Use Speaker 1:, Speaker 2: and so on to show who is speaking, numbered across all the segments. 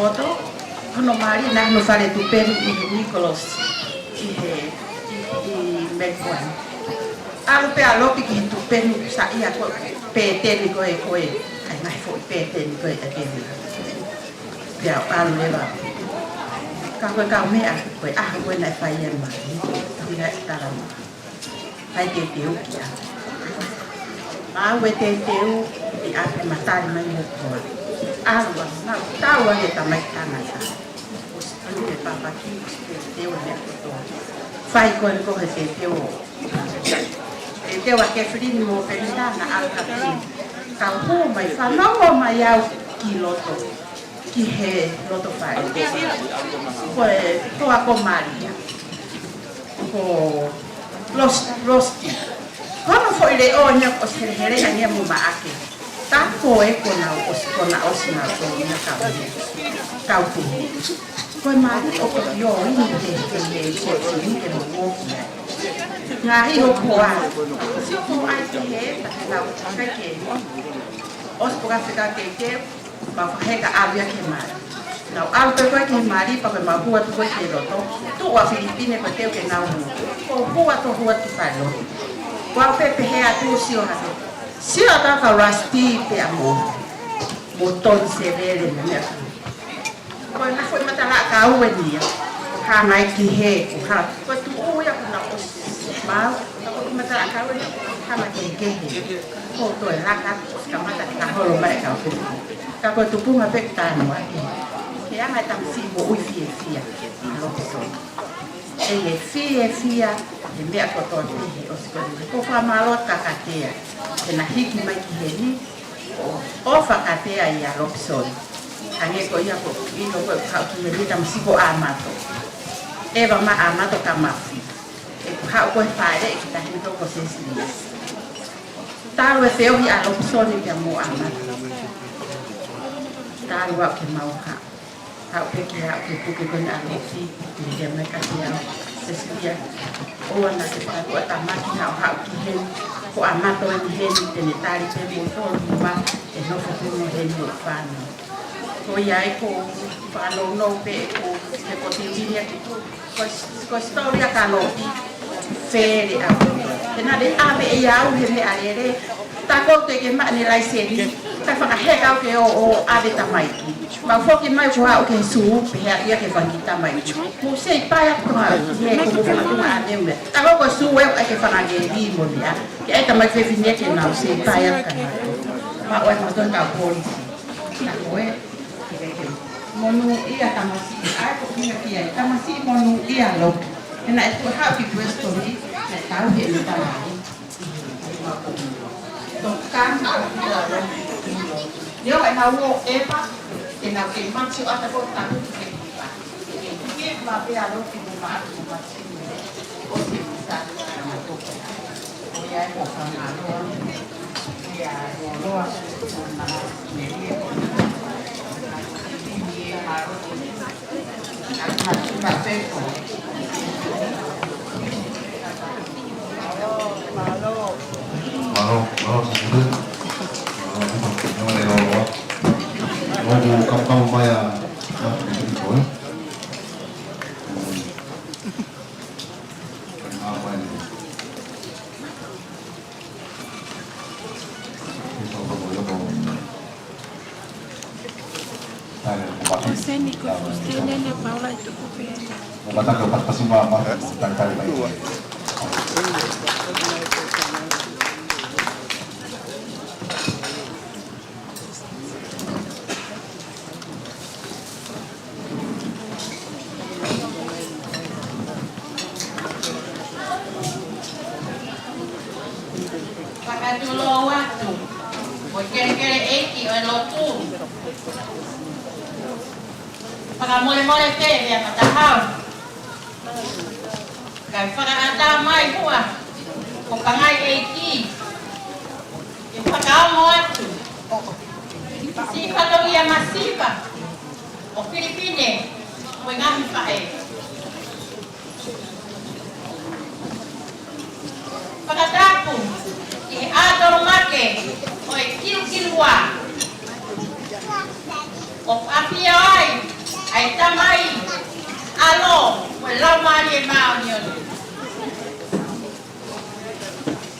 Speaker 1: foto kono mari na no fare tu per Nicolas e Melbourne alpe alopi ki tu per sa ia ko pe técnico e ko e ai mai foi pe técnico e te ya alu leva ka me a ko ko na fai e mai ira tara ai te teu kia ma we te teu i a matari mai mo ko alwa na tawa e tamai tanga sa ante papa ki teu ne ko fai ko te teu e teu a ke frini mo pelita na alka ka ho mai fa no mai au ki loto ki he loto fai ko to a ko maria ko rosti kono foi le onya o se here anya mo maake ta ko e kona o sina ko na ka ko ko mari o ko yo ni de ko ni de mo nga hi ho poa si ko ai te he ta la o ka ke os ko ka ke ma fa ka avia ke mari na al pe ko ke mari pa ma hua tu ko ke roto tu wa Filipine pa te ke na ko hua to fa lo ko pe he a tu si o ha si o ta ka rasti pe amo mo ton se vele na ko na foi mata la ka u ni ha mai ki he ko ha ko tu o ya ko na o ma ko mata la ka u ni ha ma ke ko to la ka mata ka ho lo mai ka ko tu pu ma pe ta no ke ama tam si mo u fia lo so e fia e mea ko to te o se ko fa malo ka katea e na hiki mai ki he ni o fa katea ia lo so ange ko ia ko ino ko ka tu me tam si ko amato e va ma amato ka mafi e ka ko fa de ki ta ni ko se si talo e feo ia lo so ni ka mo amato talo wa ke mau ha pe ki ha ke ku ko na lo si ni ke me ka tia sesia o ana se pa ko ta makina ha ki he ko amato ni he ni te tari te mo to ma e no fa mo he ni fa no ko ia ko fa no pe ko se ko ti dia ko storia ka no ti fere a te na de ave ia u he me alere ta ko te ke ma ni lai se ni ta fa he ka ke o ave ta mai ki ma fo ki mai ko ha o ke su pe ha ia ke fa ki ta mai mo se pa ya ko ha ye ko fa ma ane me ta ko su we ke fa na ge di mo dia ke ta mai fe fine ke na se pa ya ka ma o ma ton ka polisi ta ko e monu ia tamasi ai ko ki ia tamasi monu ia lo na e ko ha ki questo ni na ta o he no ta ni to kan yo ai na wo e pa e na ke macho ata ko ta ku ke ma pe a lo ki ma si o si sa na to o ya ko fa na lo ya lo na ni ni
Speaker 2: Malo sesudah yang lewat mau kamu bayar itu apa ini
Speaker 3: José Nico Faustine na Paula itu kupenda.
Speaker 2: Mata ke pas pasti mama dan kali baik.
Speaker 1: Mole te ya patahau kai para ata mai hua ko kangai eki e pakao mo atu si patologia masiva o Filipine mo ngam pae pakatapu e ador make o e kilwa o apiai ai tamai alo we lau mari e mau ni oni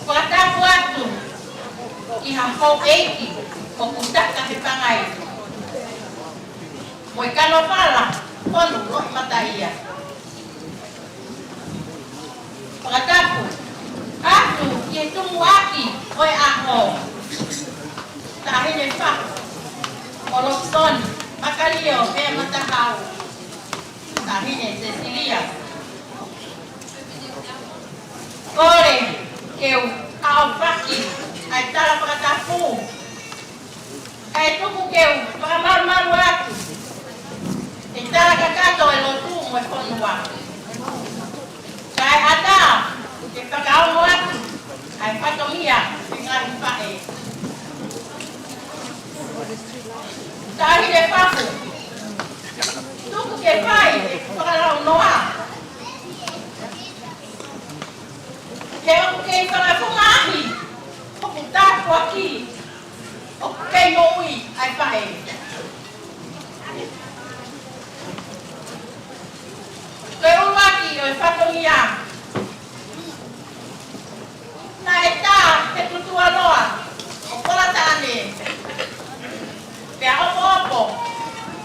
Speaker 1: kata buatu i ha ho eiki o kutaka he pangai mo kano fala kono no mataia pagatapu atu ye tumuaki oi aho tahine fa Olokson, Makalio, Pea Matahau, Tahine, Cecilia. Ore, eu, Kaopaki, ai tala Pagatapu, ai tuku eu, Pagamaruatu, e tala Kakato, e lotu, e konua. Kai ada, e Pagauatu, ai Patomia, e Ngaripae. Tahi de papo. Tudo que vai para o Noah. Que é o que para fumar. O que tá aqui. O que não ir aí para ele. Eu aqui eu faço minha. Na etapa que tu aloa. O colatane. Pea opo,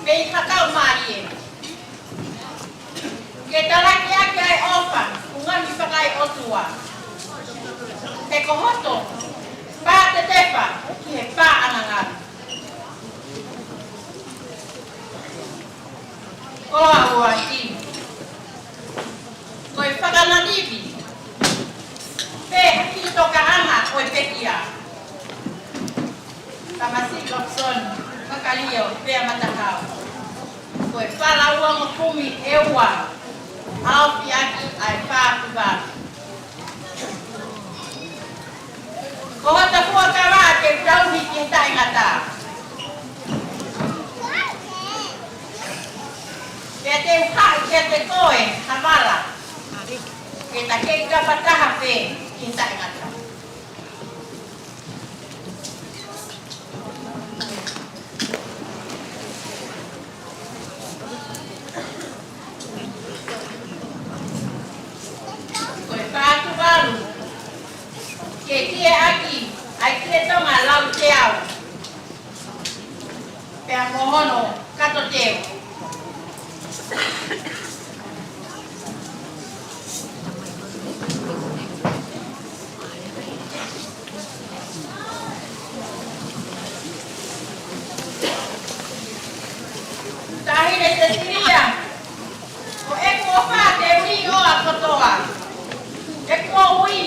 Speaker 1: pei kakao marie. Ke talaki ake ai opa, ungan mi pakai otua. Te kohoto, pa te tepa, ki he pa anangat. Koa ua ti. Koi whakananipi. Pe haki toka anga koi pekia. Tamasi Lokson. Makalio, Pea Matahau. Koe whalaua ngakumi ewa. Aupi aki ai whātuwa. Ko hata kua kawa ke tauhi ki tai ngata. Pea te uhai ke te koe, hawala. Ke ta keika pataha pe ki tai ngata. Que dia aqui, aí que toma lá o teu, pega mohono, cato teu. Tahi Cecilia, o eko fate ui o a kotoa, eko ui.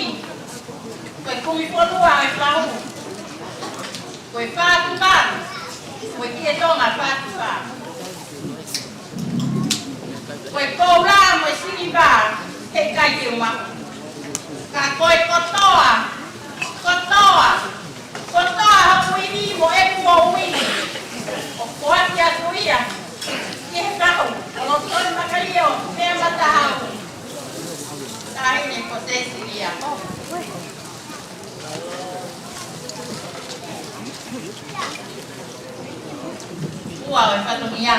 Speaker 1: Koe kumi polua e whau. Koe whātu whātu. Koe kia tonga whātu whātu. Koe koura mo e sini whātu. Hei kai te umaku. Ka koe kotoa. Kotoa. Kotoa hapu ini mo e kua uini. O koa ki atu ia. Ki he whau. O lo toni makalio. Pea matahau. Tahine ko Cecilia. Ua e whatongia.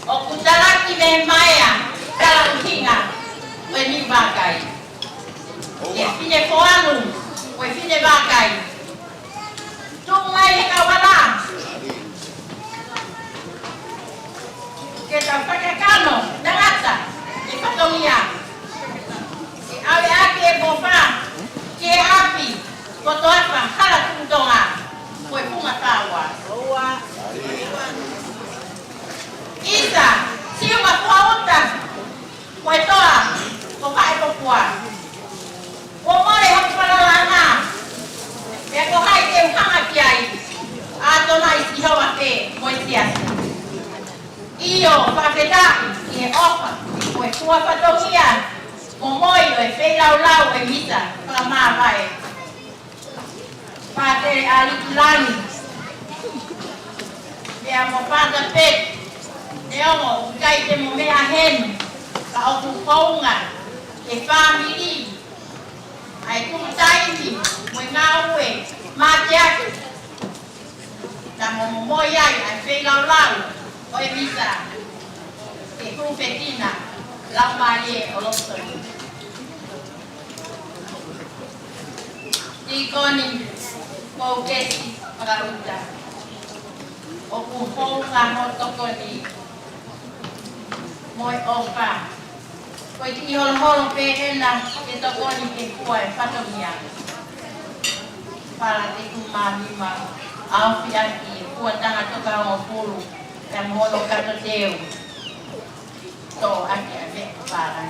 Speaker 1: O kutaraki me maea, kala uhinga, o e ni wakai. E fine poanu, o e fine wakai. Tungai he kawala. Ke tau whakakano, nangata, e whatongia. E awe ake e bofa, ke api, koto apa, hala tuntonga. Koe punga tawa. Isa, siu makua uta. Koe toa, ko kai ko kua. Ko more hok paralana. E ko hai te uhanga kiai. Ato na isi hawa te, moe siasa. Iyo, whaketaki, ki he ofa. Koe kua patongia. Ko moi o e whei lau lau e mita. Kala maa vai. Pate alikulani. Pea mo pata pet. E ongo, kai te mo mea hen. Ka oku kounga. E whamiri. Ai kum taimi. Mo ngā ue. Mate ake. Ta mo moi ai. Ai whei lau lau. O e mita.
Speaker 4: Lambaye olopto. Tikoni Pogesi Magaruda. Okupo Ngahotokoni. Moi opa. Koi ki holo pe ena ke tokoni ke kuai patomia. Para te kumahima au fiaki kuatanga toka o pulu yang holo kato teu. To ake ame para.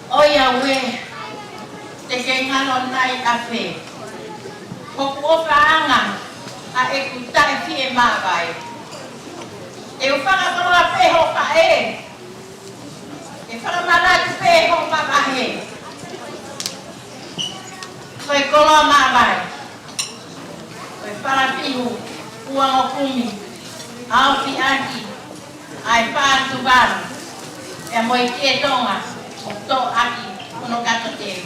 Speaker 4: O Yahweh, te kengalon nai afe. Koku faanga a ekuta e fie mabai. E ufanga kama pe ho ka e. E fanga malati pe ho ka ka he. Koi kolo mabai. Koi para pihu uang okumi. Au fi aki. Ai pa tuban. E moi ke tonga. To aki ono gato te.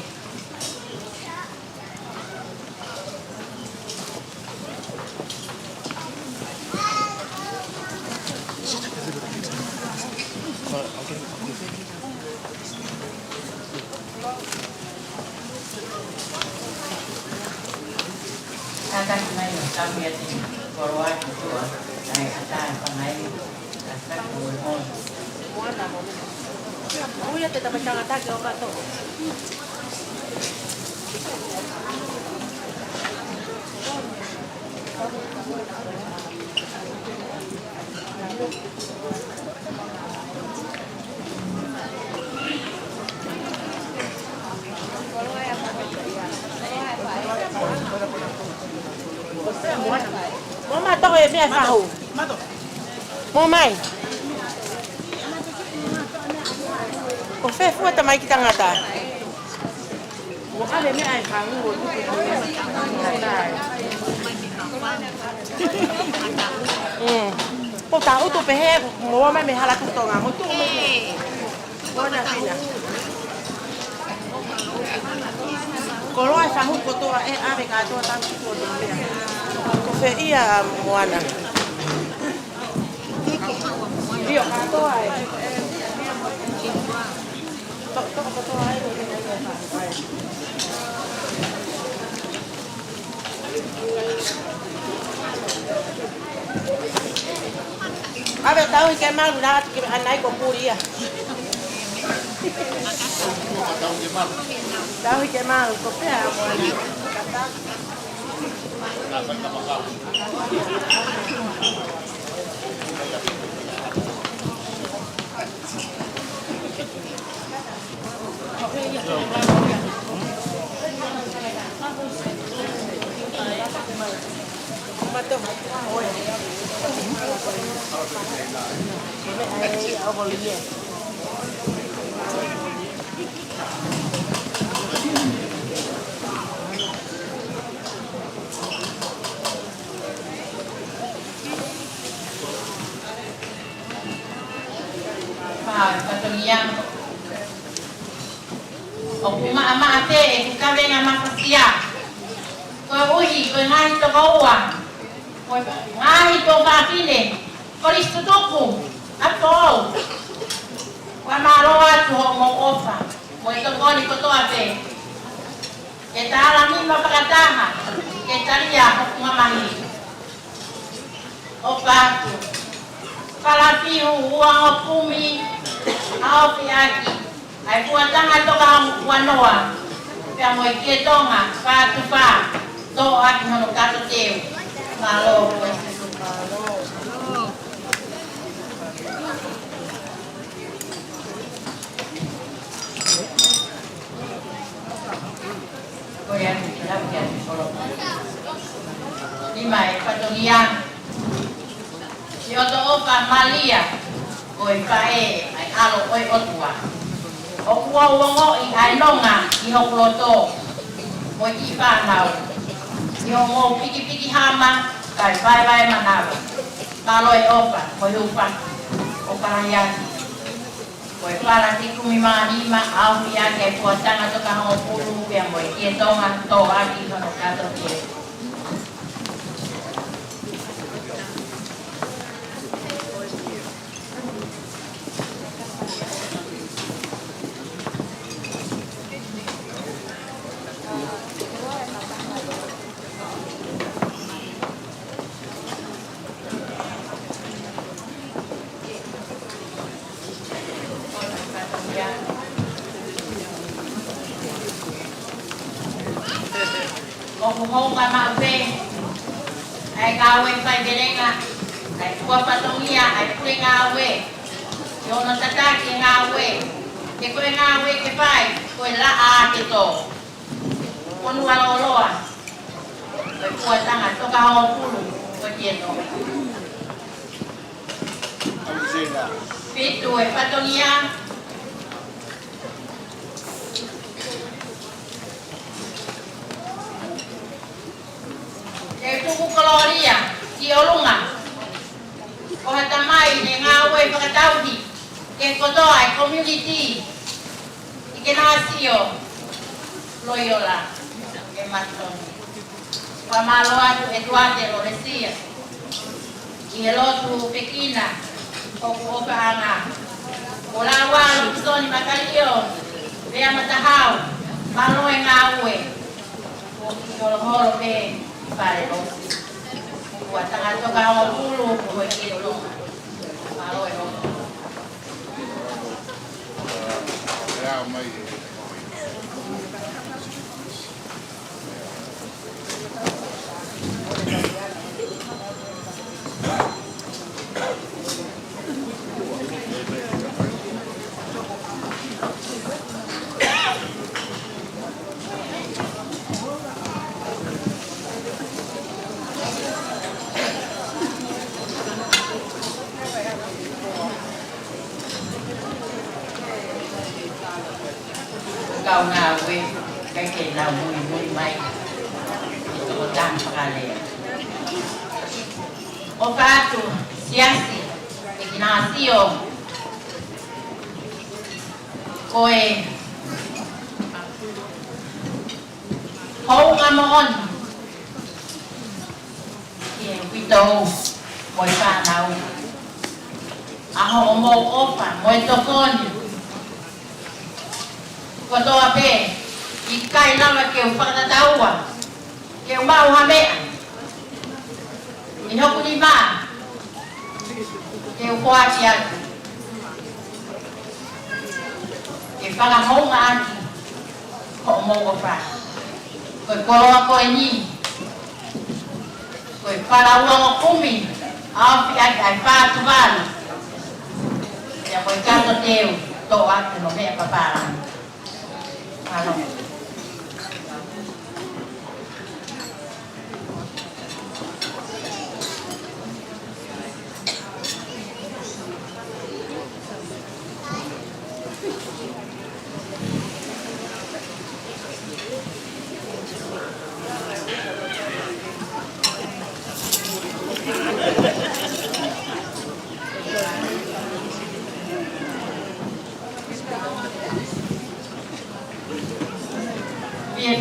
Speaker 4: Kata kita yang kami ada korban itu, naik atas naik atas korban.
Speaker 3: Oh ya, tetap macam kata kau kata. Mama tahu ya biasa tahu. Mama. O fe fu ta mai kita ngata. Mo ka le me ai khang ngo tu ku ngata. Po ta u tu pe he mo ma me hala ku to nga mo tu me. Bona fina. Ko lo sa hu ko to e a be ka to ta ku to me. Ko fe ia moana. Io ka to ai. A ver, tahu ikan mal guna anai ko puria. Tahu ikan mal ko pea mo ni kata. Mato. Oi. Ai ao bolinha.
Speaker 4: Katolian. Okuma ama ate kukabe ngama kasia. Ko uhi ko ngai to kawa. Ko ngai to kapine. Ko listo toku. Ato. Wa maroa tu mo ofa. Mo ito ko ni ko to ate. Eta alami mapakataha. Eta lia ngamahi. Opa tu. Kalapihu uang okumi. Au piaki. Ai puatanga to ka wanoa. Pia mo iketonga pa tu pa. To aki hono kato teu. Malo ko ese malo. Koyan lapian solo. Lima patolian. Yo to opa Malia. Oi pae ai alo oi otua. O kua wongo I ai longa I hokloto. mo i whanau. Yo ngō piki hama, kai vai manawa. Maloi opa, mo i upa, o parayaki. Ko e para tikumi maanima, au ia ke puatanga toka hongo pulu, pia mo i kia tonga, tō aki hono kato kia. Kung maupe, ay gawin pa gerenga, ay kuwa patungia, ay kuli ngawe, yung natataki ngawe, ke kuli ngawe ke pai, kuli laa kito, kung waloloa, ay kuwa tanga, toka hong pulu, kuli kito. Pitu, ay patungia, e tuku kaloria, ki olunga. O hatamai ne ngawe pakatauhi, ke kotoa e community, ike nasio, loyola, ke matoni. Pamalo atu Eduardo Loresia, i elotu Pekina, oku oka anga. Ola walu kisoni makalio, bea matahau, malo e ngawe, o kiolomolo pe, pare lo buat tangan to ka pulu ko iki lo malo yo ya mai kau ngawe kay na muy mai ito ko dan pakale o kato siasi ignasio koe hou ngamon ke pito moi pa nau aho mo opa moi tokon koto ape ikai nama ke upakatataua ke umau hamea inoku lima ke upoati atu ke whakahonga aki ko umogo wha koe koroa koe ni koe whalauanga kumi awhi aki ai whātu wālu ia koe kato teu tō atu no mea paparani Halo.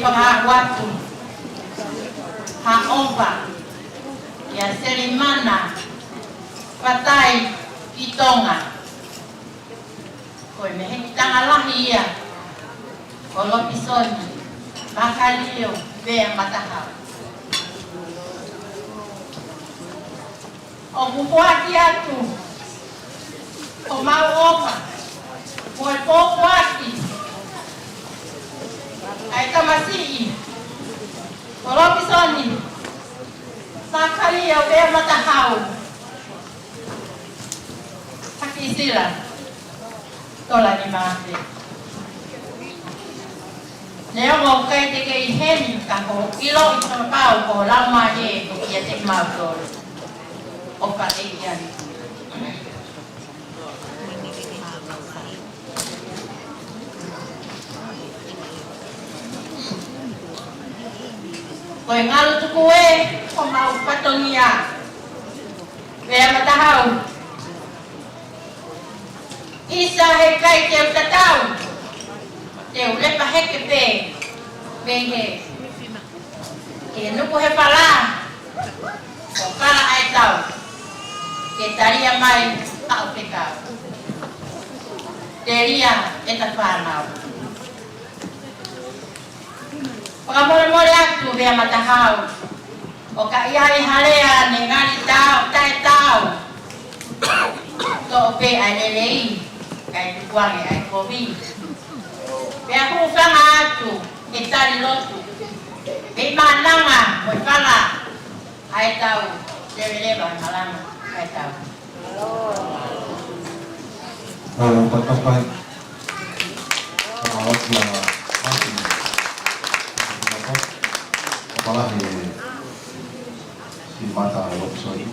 Speaker 4: Pangawatu haomba ya serimana patai kitonga koe mehe tanga lahi ia kolo pisoni makalio bea matahau o kukuaki atu o mau opa koe pokuaki ai tamasi kolo pisoni makalio bea matahau hakisila tola ni mate leo mo kai te ke heni ka ko ilo i so pau ko la ma ye ko ia te ma ko o ka te ia Koe ngalo tuku e, ko mau patongia. Vea matahau. Isa he kai te utatau. Te ulepa heke pe. Behe. Ke nuku he pala. Ko kala ai tau. Ke taria mai tau te kau. Te ria e ta whanau. Pakamore atu vea matahau. O ka iai harea ne ngani tau, tae tau. Tō pe ai lelei. Kai tukuange ai kovi. Vea kukanga atu. E tari lotu. Pe mananga. Moi kala. Ai tau. Leleba malama. Ai tau.
Speaker 2: Tapai. Awak yang masih. Apalah si mata awak sorry.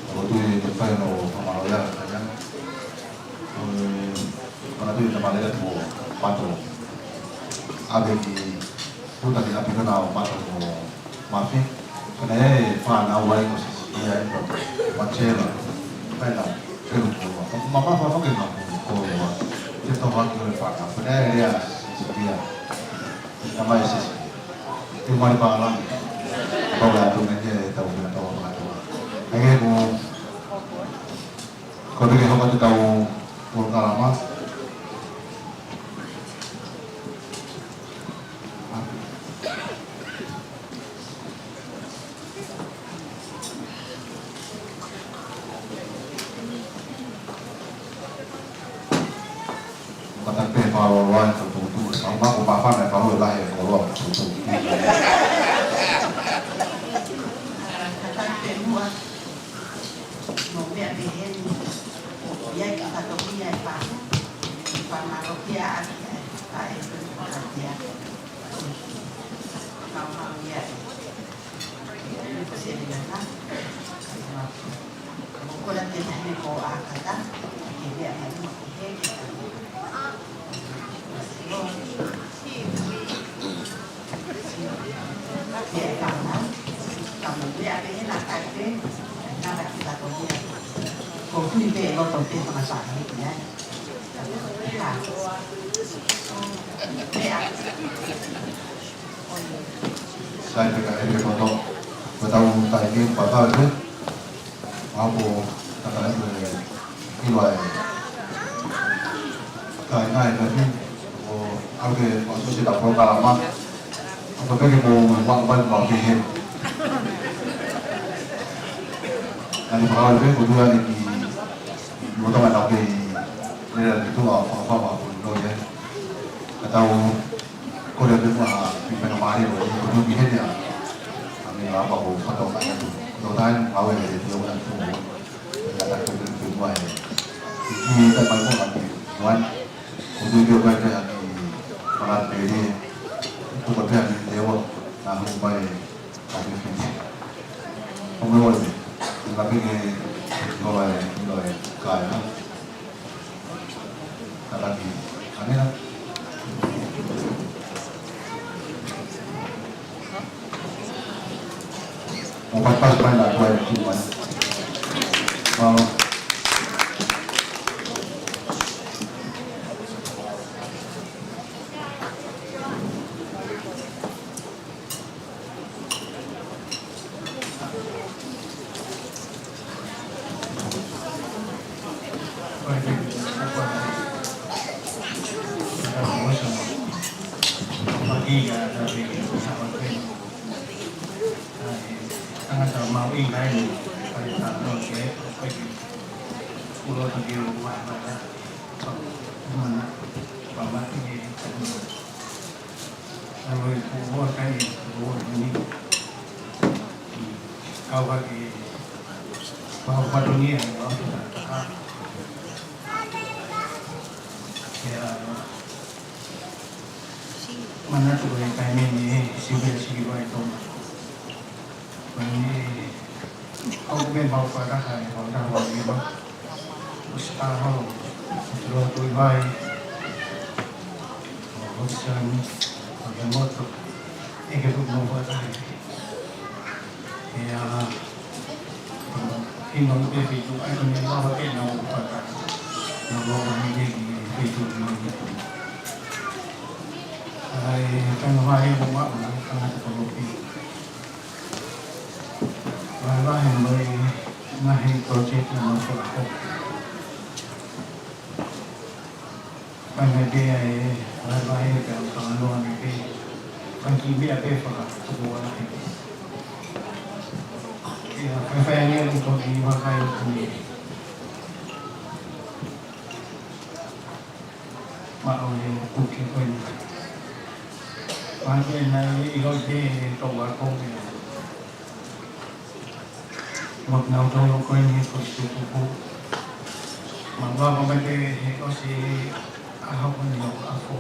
Speaker 2: Awak tu tapai no pamaloya kan. Mana tu nama dia tu patro. Ada di tu tadi api kena patro mafi. Kena fan awal itu dia itu macam mana? Mama apa ke nak kau? Kita orang tu lepas apa dia dia nama isi. Itu mari pangalang. Kau dah tu ni tahu bila tahu apa tu. Akhirnya kau tu kita tahu pulang lama. Tapi kalau orang tertutup, sama aku maafan ya kalau lah ya kalau orang tertutup. Saya dekat area kotor, bertahu tadi pasal itu, aku katakan ilai, kainai tadi, aku masuk si dapur lama, aku pergi mau buat bikin. Dan kalau itu kedua ini, bukan ada lagi, itu apa pun ya, atau kau dah dengar pimpinan mari itu bikin ya, kami apa pun atau apa itu, kemudian awal itu juga itu, ada kedua ini, ini kita mahu lagi, tuan, untuk juga ada lagi malam ini, itu berarti dewa, nah supaya kami finish, kemudian tapi ni mulai kaya, kata ni, ane lah. Mau pas main lah, kau yang cuma. Mau.
Speaker 5: mau ingin pada saat itu pergi pulau pergi rumah mana mana bawa ini kalau itu buat kali buat ini kau bagi bawa padunia bawa kita ya mana tu yang kami ini sibuk itu ini aku memang pada hari pada hari ini usaha jual tuai usaha yang motor que tu no va a dar. Y no te pido, hay un nuevo que no va a dar. No va a venir y tu no. Ay, tengo varios más, no tengo que colocar. Vai na rede projeto não foi vai ver aí vai pelo salão aqui aqui bem até falar boa aqui e a família do todo vai cair comigo mas olha o que foi vai ver na igreja toda a coisa một nào trong nó quên như phục vụ mà qua một bên kia thì có sĩ học nhiều phụ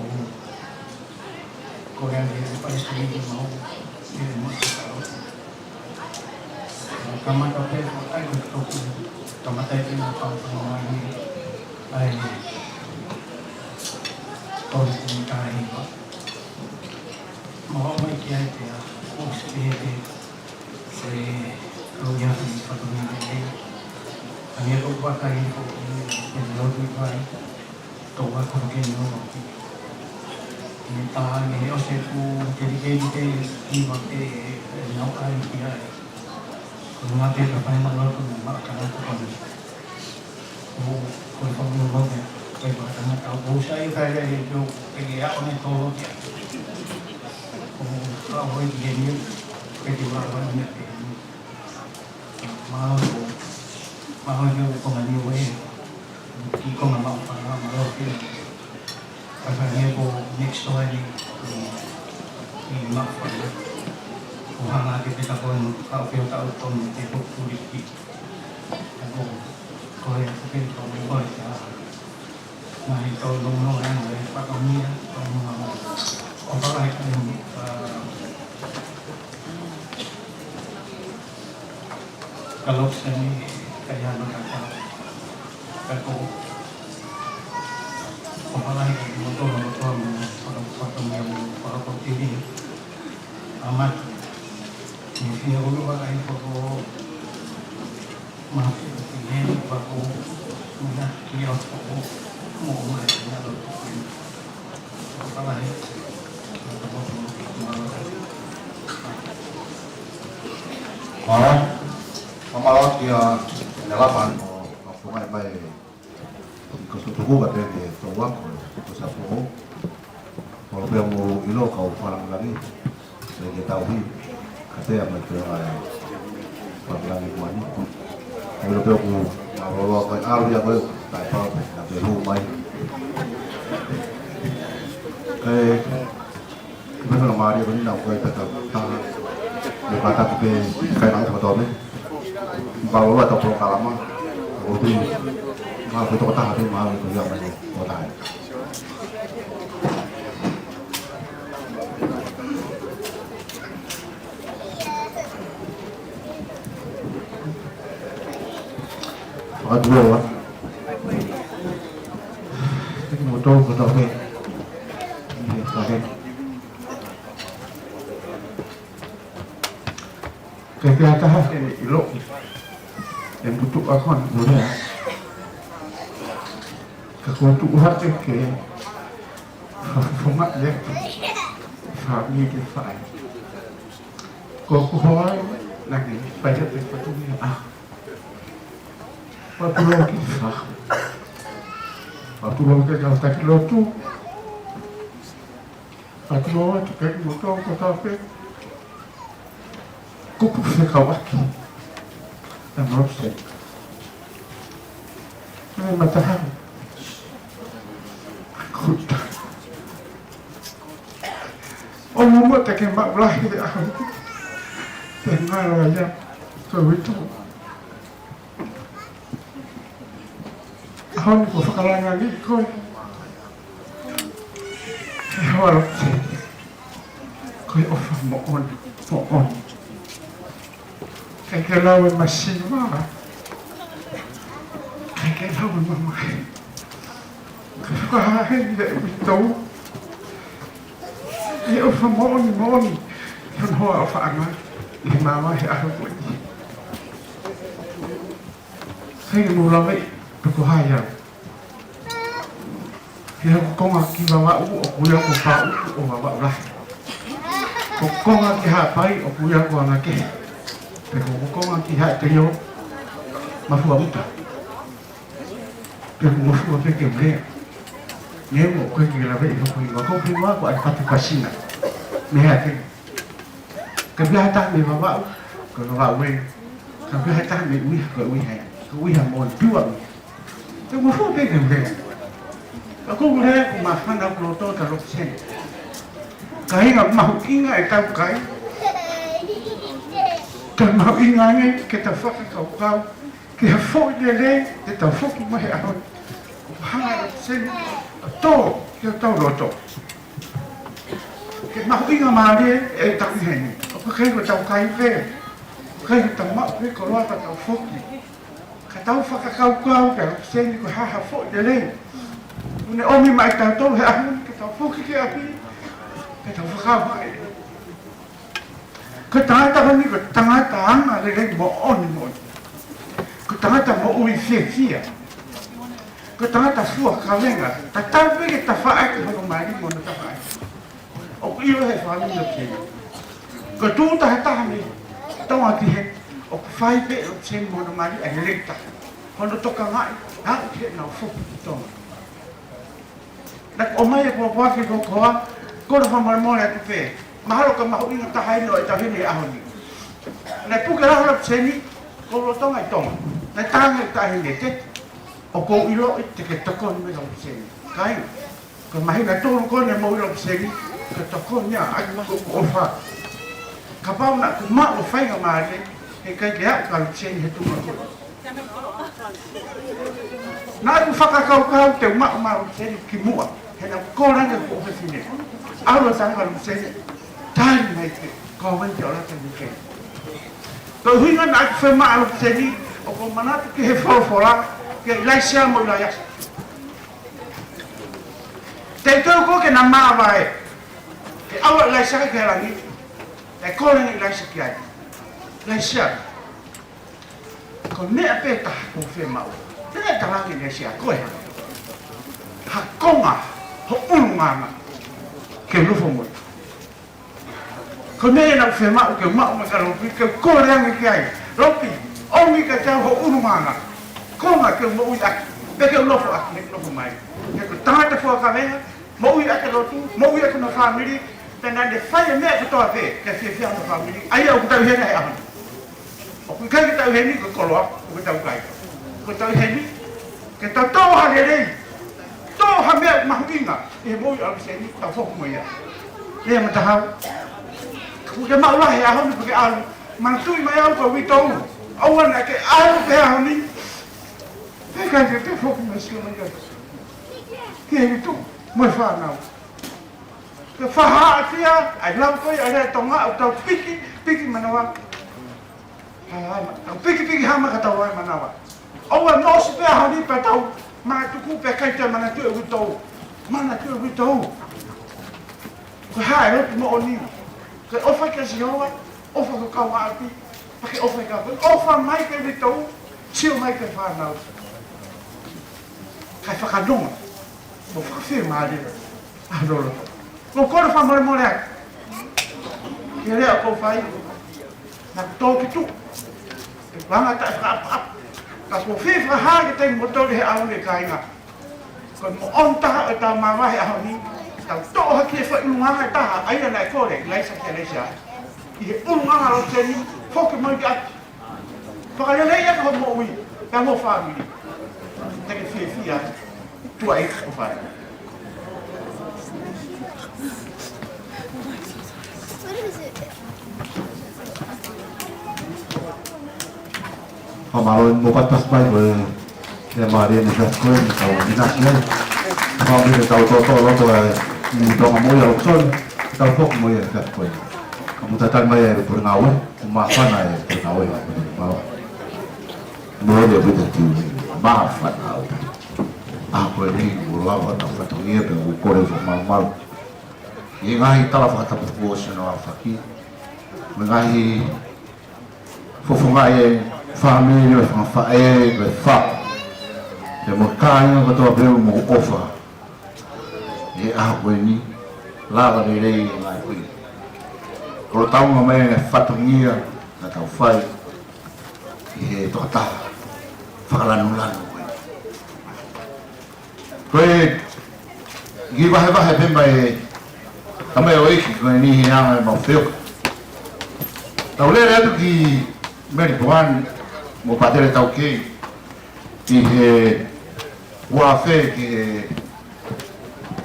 Speaker 5: cô em thì phải suy nghĩ máu như một sự tạo cảm ơn các bạn đã theo dõi cảm ơn các bạn đã theo dõi tôi cũng cài máu mấy kia thì cũng sẽ kalau yang satu ini, kami itu pakai itu yang lebih baik, tahu aku mungkin itu. Minta ini oseku jadi ini waktu nak air dia. Kalau nanti apa yang malu tu mak akan aku kan. Kalau kamu mau ya, kalau kamu tahu saya kaya itu pergi aku ni tahu dia. Kalau ini pergi mana ni? mau như con là nhiều ấy khi con là mong phải làm đâu kia phải nghe cô next story thì mặc phải cô hàng ngày kita pun kalau kita tahu tom itu kulit aku coi cái tom bơi mà itu long yang dari Pak Tommy ya ông có lại kalau seni kaya nakaka ako kumalay motor para pagtili amat hindi ako lumalay po ko mapipilihin pa ko muna kiyot po ko muumay na lutukin kumalay
Speaker 2: Mamalot dia nelapan sungai baik kesutuku katanya tuak kesapu kalau dia mau ilo kau palang lagi saya tahu katanya macam palang lagi mana kalau dia mau kalau kau alu dia kau tak apa nak rumah kayak kita lemari pun nak kau tetap tak berkata ke kayak nak betul ni baru atau proklama itu mau itu kota hati mau itu yang mana kota dua ini motor kota apa ini kota kayak apa ini ilok yang tutup akun boleh kekuntuk hati ke format dia kami define kau kuat lagi pada sepatu ni waktu lagi waktu lagi kalau tak lotu waktu lagi tak motor kau apa kuku sekawat dan merosot. Ini matahari. Kuda. Orang buat tak kemak belah kita ahli. Tengah aja. Kau itu. Ahli kau sekarang lagi kau. Awal. Kau offer mohon. Kayak lawan masih mah, kayak lawan mama, kayak tidak tahu. Ya, mohon,
Speaker 6: Whanhoa o whaanga i māma he aho koe. Hei mōra mei, peko hai au. He hako konga ki wawa u o kuia ko pā u o wawa urahi. Ko konga ki haa pai o kuia ko anga ke. Peko ko konga ki haa te yo mafua uta. Peko mafua peke mlea. Nye mo koe ki la vei hoko i wako pi wako ai patu kasina. Me haa te. Ka biha ta me wawa u, ko wawa ue. Ka biha ta me uiha ko uiha. Ko uiha mo piwa u. Peko mafua peke mlea. Ako mule ko mafana ko to ta lo sen. Kai ngak mau inga e tau kai. Ka mau inga nge ke ta whaka kau. Ke ha fo de le te ta foki mai a. Ha sen to ke tau roto. Ke mau inga ma le e ta hen. Ko kai ko tau kai ve. Kai ta ma ve ko lo ta tau foki. Ka tau whaka kau ke sen ko ha fo de le. Une omi mai tau he ahun ke tau foki ke api ke tau whakawhai. Ko tangata honi ko tangata anga le mo oni mo. Ko tangata mo ui fia. Ko tangata fua kawenga. Ta tau peke ta whaai ke hoko mai mo na ta whaai. O ku ilo he whaami no ke. Ko tūta he tahami. Tonga ki he. O ku whai pe o tsen mo na mai a he lekta. Hono toka ngai. Hau ke nau foki tonga. Nak omai ko wake ko koa ko ro fa mo le te mahalo ka mahu inga ta hai no e ta hini ahoni na puka la hola tseni ko ro tonga i tonga na tanga ta hini te o ko ilo te ke tokon me lo tseni kai ko mahi na to ko ne mo lo tseni ko tokon nya a ko fa ka pa na ku ma o fa nga ma le e kai ya ka tseni he tu ko na ku fa ka te ma o tseni ki mua hena koranga ko fine alo sanga lu se tan mai ke ko wen te ora tan ke to hinga na fe ma lu se ni o ko manat ke he fora ke lai sia mo la ya te to ko ke na ma vai ke awa lai sia ke la ni e ko ni lai sia ke ai lai sia ko ne apeta ko fe ma te ta la ke lai sia ko ha konga ho ulunganga ke lufo mo ko ne na fe ma ke ma ka lo ke ko rang ke ai lopi ongi ka ta ho ulunganga konga ke mo uya pe ke lofo ak ne lofo mai ke ko ta ta fo ka venga mo uya ke lo tu mo uya ke na family tena de fa me ko to ave ke se fia no family ai o ta he na o ku ka ta he ni ko lo ko ta kai ko ta he ni ke ta to ha le to ha me mahinga e mo ya se ni ta fo mo ya le ma ta ha ku ke ma la ya ho ni ke al man tu ma ya ko wi to o wa na ke al ke ha ni e ka ke te fo mo se ma ya ke ni tu mo fa na ke fa ha tia ai lam ko ya le to nga to piki ma na wa ha piki ha ma ka ta wa ma na wa o wa no se pe ha ni pa ta ma tu ku pe kai te mana tu e to mana tu e to ko ha e mo oni ke ofa ke si hoa ofa ko ka wa ati pa ke ofa ka ofa mai ke to chiu mai ke fa na kai fa ka dong mo fa fe ma de a do lo ko ko fa mo le ke le ko fai na to ki tu ba ta fa kas mo fifa ha ke te mo to he au le kai nga kon mo on ta ta ma wa he au ni ta to ha ke fa lunga ta ai na ko le lai sa ke le sha i lunga ro te ni fo ke mo ga fa le le ya ko mo wi ta mo fa mi te ke fi ya tu ai ko fa
Speaker 2: Amaron mo patas Bible ya Maria ni Jasper tau dinasnya mau ni tau toto lo to ni to mo ya ukson tau fok mo ya Jasper kamu tatan mai purnawe maafan ai purnawe mau mo dia betul maafan au aku ni ulawa ta fatongia pe ko re mal ingai tala fa ta po no afaki mengahi fofonga e family o fa e fa e mo kainga ko to be mo ofa e a ni lava de rei mai kui ko tau ma me fatongia na tau fai e to ta whakalanu lanu koe gi vahe pemba e tamai o eki koe ni hianga e mau whioka tau lere atu ki meri poan mo patere tau kei ki he uafe ki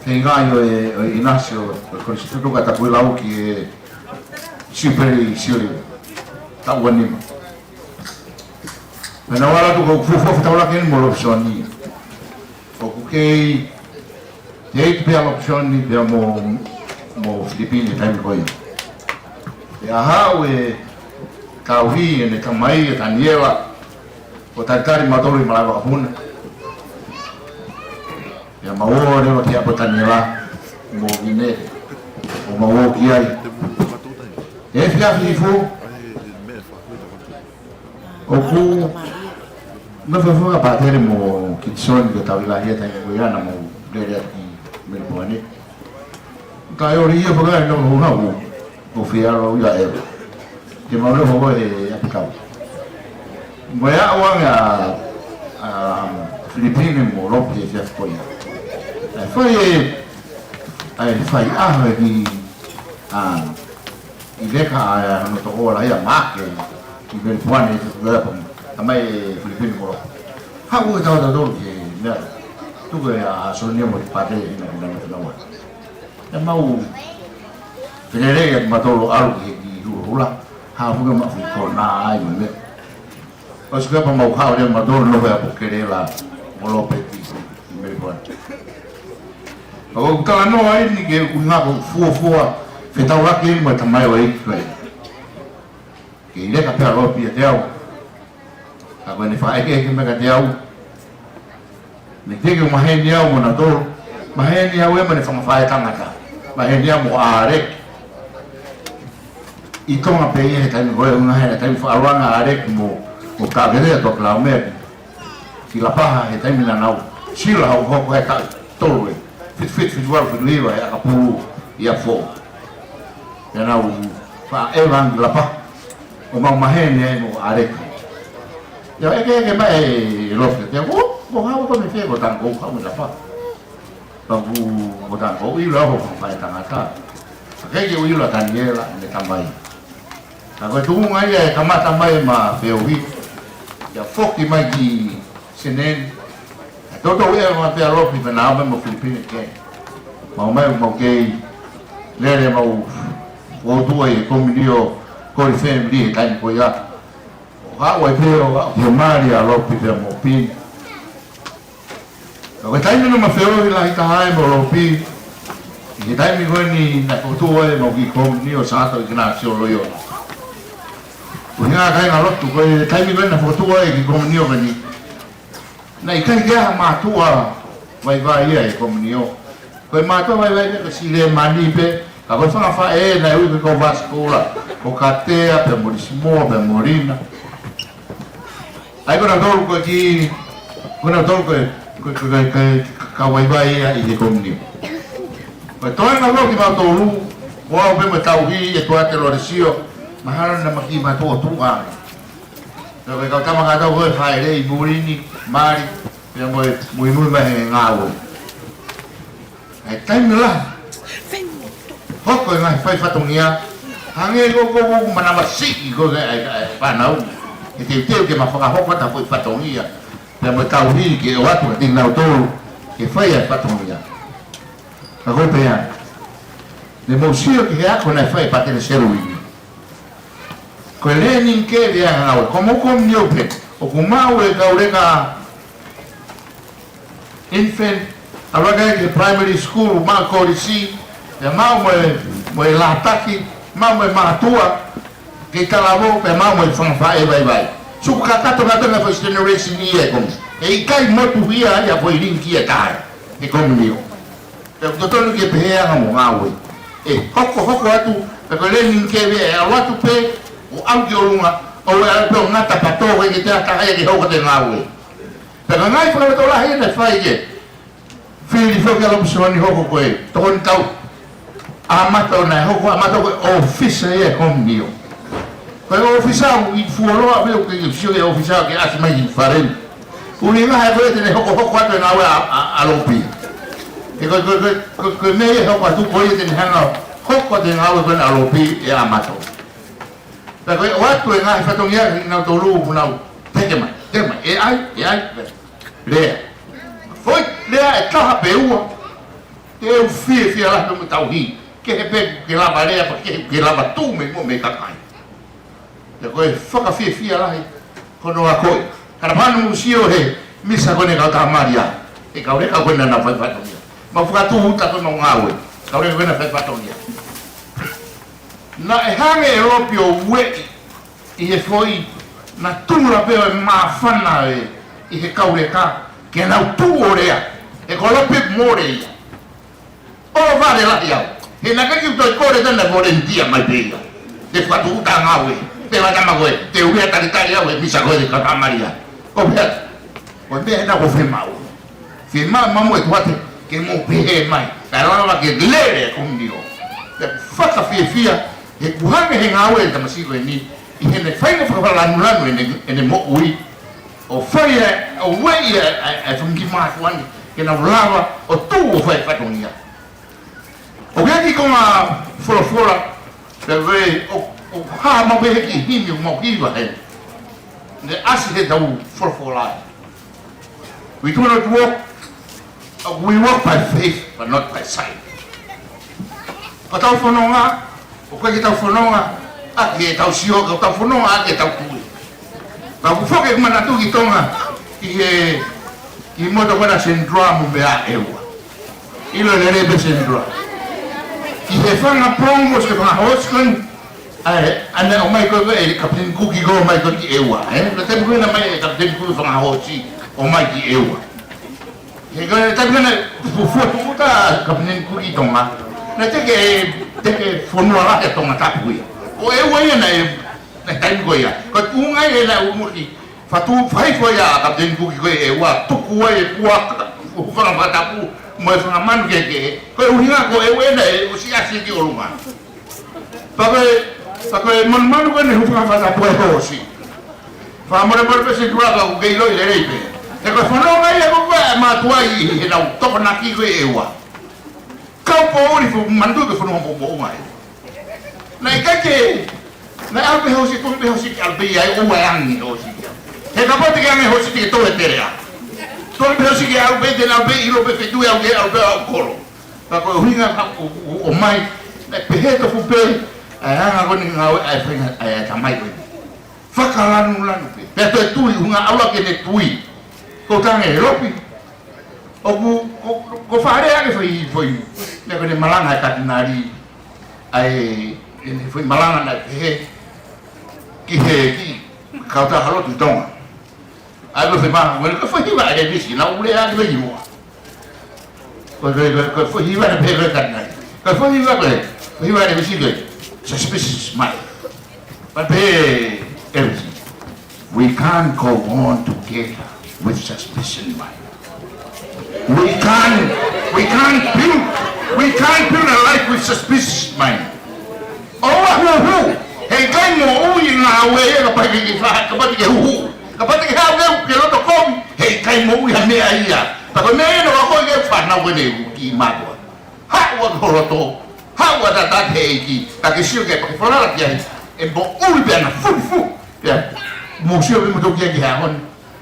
Speaker 2: he ngai o Inacio ko si tuka ta ko lau ki e siperi siri ta wanima na wala tu ko fu ta wala ken mo opsioni o ku kei te pe opsioni pe mo Filipini time ko ya hawe kauhi ne kamai e taniela o tarkari madori malava huna ya mawo ne o tia potaniela mo vine o mawo kiai e fia fifu o ku no foi a bater mo kitson que tavila hieta en Guyana mo dere aqui Melbourne kaioria porque no o fiaro ya e que mo lo vou e aplicado moi a wanga Filipine mo lo que já foi fai di ileka no to ora ya make i Melbourne tamai Filipine mo ha o da do que né tu que a sonia mo pate na e mau penere ma to algo que rula ha fu ma fu ko na ai me o se pa mau ha o ma do no vai porque la mo lo peti me bon o ta no ai ni que una fu fe ta ora que mo tamai o ai que ile ka pe ro pi teo a bene fa que me ka teo me te que uma reunião mo na do ma reunião e mo ne fa tangata ma reunião mo are i tonga pe e tai mo una hera tai fa aranga are mo o ka vere to la me ki la paha e tai mina nau sila ho ho e ka tolwe fit war fu liva e ka pu ia fo ya nau fa evan la pa o ma mahene mo are ya e ke mai lo que te o ha ko me fe ko tan ko ka mo la pa pa bu o tan ko i lo ho fa tangata ke o i lo taniela ne tambai agora tu ngai e kamata mai ma feohi ya foki mai ki senen toto e ma pe alo pi na ba mo Filipine ke ma mai mo ke lere mo o tu e comunio ko i family kan ko ya ha o pe o mari alo pi mo pi o tai no ma feohi la ita hai mo lo pi i tai mi goni na ko tu e mo ki comunio sato Ignacio Loyola nga kai nga lotu ko tai mi bena fotua e ki komunio bani na ikai ga matua vai e komunio ko matua vai ko si le mani pe ka ko fa e na u ko vascola ko katea pe morismo pe morina ai ko na dol ko ki ko na dol ko ka vai e ki komunio ko to na lo ki ba to lu wa pe me tauhi e to ate loresio mahalo na makima to tuwa no ke ka tama ka to ko fai re murini mari pe mo muy ma ngao ai tai mila hoko ngai fai fatongia hange go mana masi go ai pa nau e te que ma foka hoko ta foi fatongia pe mo tauhi ke o atu ting na to ke fai fatongia ka ko pe ya de mo sio que ha con ai fai pa te serui ko learning ke dia ngau como nyope o kumau e kaureka infant alaga ke primary school ma ko risi e mau mo la taki mau mo matua ke kalavo pe mau mo fa e vai su ka kato na first generation ni e kom e kai mo tu via ya foi linki e kai e kom nio e to ke pe ya mo ngau
Speaker 7: hoko atu pe ko le ning ke ve a watu pe o au ki olunga o e pe ngata pato ke te ata ai ke hoko te ngawe pe ka ngai fa to la he na fai ke fili fo ke lo soni hoko ko e ton tau amata na hoko amata ko office e kom mio ko office i fuolo a ve ke sio e office ke ati mai faren uninga ha ko te hoko atu ngawe a lopi ko me hoko atu ko te hanga hoko te ngawe ko na lopi e amato pe ko watu e ngai fatongia na to lu na peke mai e ai le foi le e taha pe ua te u fie la no tauhi ke he pe ke la barea pa ke la batu me mo me kakai le ko e foka fie la kono a koi kana manu musio he misa kone ka maria e ka ore ka kona na fai fatongia ma fuka tu uta ko ngawe ka ore kona fai fatongia na e hange Europio we i e foi na tula pe e mafana i he kaure ka ke na tu orea e ko lope more o vale la ia e na ka ki to kore tana volunteer mai pe de fa tu ta ngawe te va tama go te uria ta italia we misa go de ka maria ko be na go firma mamo e twate ke mo pe mai pero na ke glere con dio te fa fia e buhange he ngawe ta masiko ni i hene whainga whakapalanulanu ene mo ui o whaia o weia e whungi mātuani ke na ulawa o tū o whai whatongia o kia ki konga whora te wei o haa mau he ki himi o mau hiwa he ne asi he tau whora we do not walk we walk by faith but not by sight o tau whanonga o kia ki tau whanonga ake tau sio ka tau fono ake tau tui ka fu foke mana tu ki tonga ki moto kana syndrome be a ewa ilo le rebe syndrome ki he fanga prongos ke fanga hoskan ana o mai ko e kapten ku ki go mai ko ki ewa le te ku na mai kapten ku fanga hosi o mai ki ewa he ko ta kana fu fu ta kapten ku ki tonga na te ke fono ala ke tonga ta ku o e wai na tai ko ya ko tunga e na umuri fatu fai ko ya kapten ku ko e wa tu ku e ku fa na ta ku mo fa man ke ko uhinga ko e we na o si asi ki olunga pa ko man ko ne hu fa ta po e si fa mo re pe se dua ka ke lo ile reipe e ko fa no ngai e ko ma tuai e na to na ki ko e wa ka po ri fu mandu ke fu no mo mai na ikake na albe hosi to be hosi albe ai o wangi hosi he ka poti ke me hosi ke to eterea to be hosi ke albe de na be ilo be fetu au ke albe au kolo pa ko hinga o mai na peheto fu pe ai anga ko ni ngau ai fenga ai ta mai ko fakalanu lanu pe to tui hunga aula ke ne tui ko tange ropi o ko fare ake foi ne ko ne malanga ka tinari ai ini foi malanga na ki kauta halo tu tonga ai lo fema wel ko foi ba de bisi na ule a de yimo ko foi ba de pe ka na ko foi ba de bisi de suspicious mind but everything we can't go on together with suspicion mind we can't build a life with suspicious mind oh hey kai mo ui na we ka pa ki fa ka pa ki hu ka pa ki ha ke lo to kom hey kai mo ui me aia pa ko me no ko ke fa na we ne ki ma ko ha wa ko lo to ha wa da ta he ki ta ke sio ke pa fa la ki e bo ui be na fu ya mo sio be mo to ki ha hon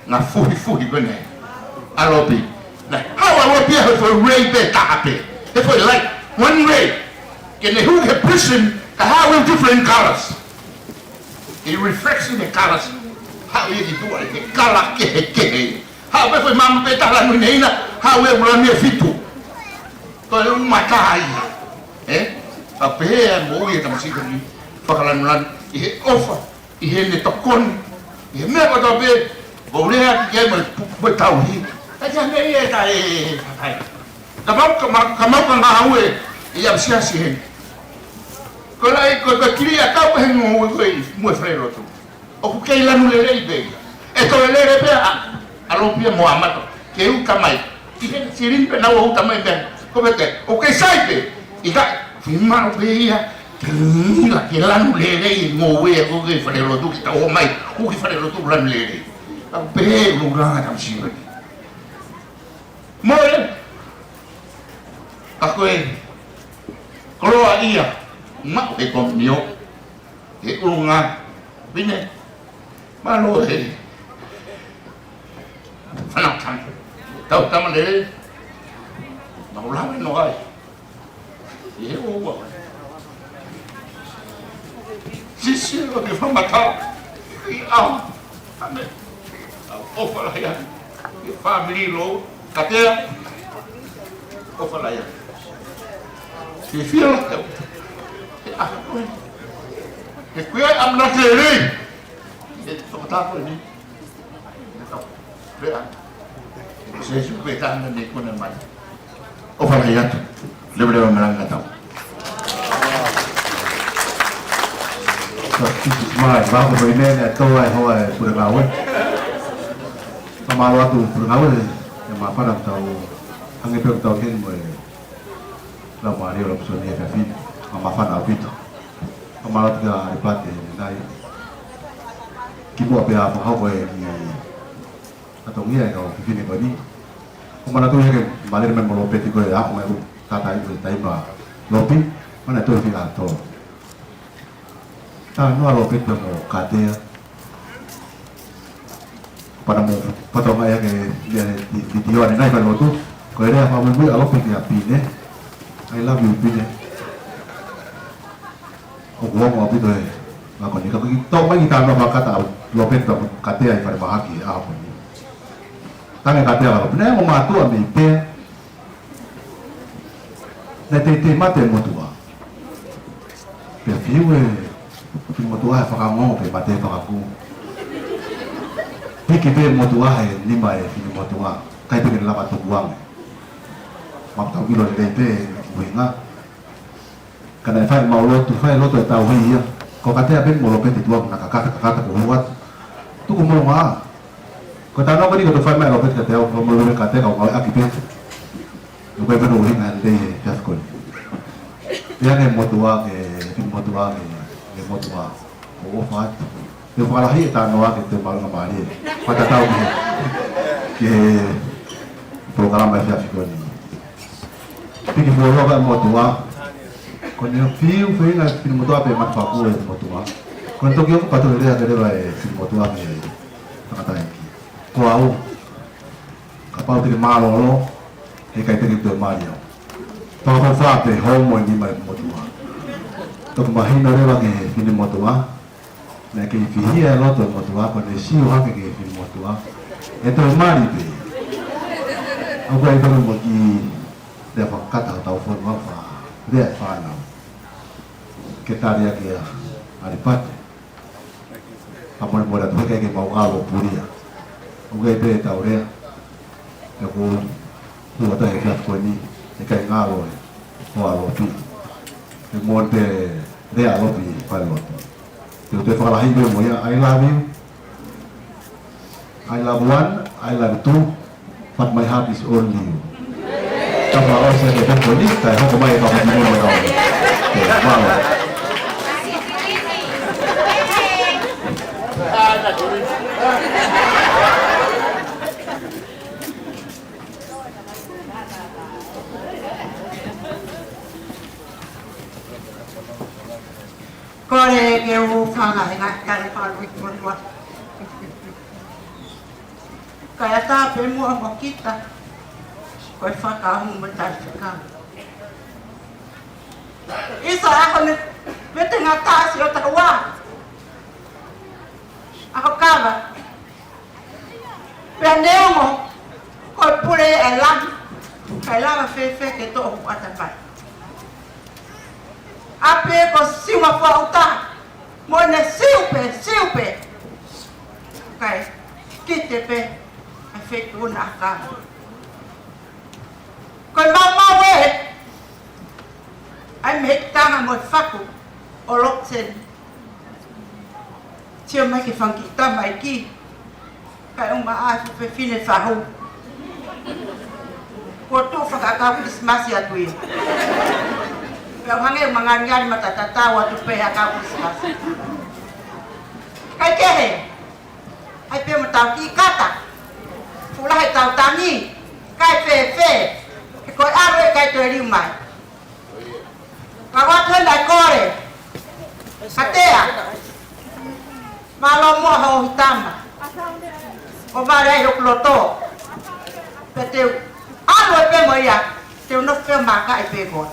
Speaker 7: na fu ko ne alopi na how I will be for ray be ta pe if we like one ray can the who get prison to have different colors. It reflects in the colors. How you do it? The color ke. How if mama peta la menina, how we will me fitu. Ko matai. Ape mo ye tam si ni. Fakalan lan I offer. I ne tokon. I me ko to be go le ha ke mo tau hi. Ta ja me ye ta Kamau ka hawe. I am sia si hen. Ko lai ko kiri a kau he ngo mo frero tu. O ku kei lanu le rei be. E to le re be a lo pia mo amato. Ke u kamai. I he sirin pe na o tamai be. Ko be te. O ke sai be. I ka firma o be ia. La ke lanu le rei ngo we ko ke frero tu ki ta o mai. Ku ki frero tu lanu le rei. A be lu ra tam si be. Mo le. Ako e. Kloa ia. Mak e kom nio. E ulunga. Bine. Malo e. Fanak tam. Tau tam le. Mau la no ai. E o wa. Sisi lo ke fa mata. I a. Ame. O fa la ya. E family lo. Katea. O fa la ya. Si fio. E qui am not lei. E tomato ni. Vea. Se su petando de con el mal. O fa ya. Le breve me l'hanno dato.
Speaker 2: Mai va ko ne ne to ai ho ai pura gawe. Sama lo tu pura gawe e ma pa tau ange pe tau ken mo. La mari lo so ne ka fi ma fa na pito. Ama lo ga ripate dai. Ki mo pe a mo ha ko e ni ato ngia ga fi ni ko ni. Kuma na to ye ma le me mo lo pe ti ko ya mo ta tai ko tai ba. Lo pi mana to fi a to. No alo pito mo katea para mo pato nga yang di dio ni nai palo tu ko era fa mo alo pito ya pine I love you pine o mo pito e ma ko ni ka to ma kita no makata lo pito katea para bahagi a ko ni tane katea lo pine mo matu a mi pe te mate mo tu ba pe fiwe Ki motua fa mo pe mate fa ku. Piki pe motua e lima e fi motua. Kai pe la ba to buang. Ma ta kilo de pe wenga. Kana fa ma lo tu fa lo to ta wi ya. Ko ka te pe mo lo pe ti tuang na ka ka ko wat. Tu ko mo nga. Ko ta no ko ni ko fa ma lo pe ka te o mo lo ka te ka ko a ki pe. Lo pe no ri na de ya ko. Ya ne motua ke fi motua ke motua o fat eu fala aí tá no ar que tem para uma maria para tal que programa já ficou ali fique por logo motua quando eu fui na film motua pe mat faku e motua quando eu para tu dia que é film motua que tá tá aqui ko au kapal de malo lo e kai te de mario para fa pe homo ni mai motua to mahina rewa ke fini motua na ke fihia loto motua ko ne siu ha ke fini motua e to mari pe o ko e to mo ki de fa kata tau fo ma fa de fa na ke taria ke ari pat amor mora to ke mau alo puria o ke pe ta ore e ko tu ta e ka ko ni e ka ngalo o alo pi e monte de alopi paloto. Eu te fala aí meu moia, I love you. I love one, I love two, but my heart is only you. Trong đó sẽ để trong clip tại không có may vào một môn nào. Wow.
Speaker 1: Kore ke u fanga nga kare pa wit wa. Kaya ta pe mo mo kita. Ko fa ka hu mo ta ka. Isa ako ni bete nga ta si o ta wa. Ako ka ba. Pe mo ko pure elam. Kaya fe ke to o ata pa. Ape ko siwa fa uta mo ne siupe kai kitepe afe ko na ka ko mama we ai me tanga mo faku olok sen tia mai ke fanki ta mai ki kai uma a fe fine fahu ko to fa ka Christmas ya tu ya hange manganyari matatata watu pe ka Christmas kai ke he ai pe mata ki kata fula hai tau tani kai fe ko arwe kai to ri mai ka wa thon dai kore atea malo mo ho hitama o vare yo kloto peteu arwe pe mo ya teu no fe ma kai pe ko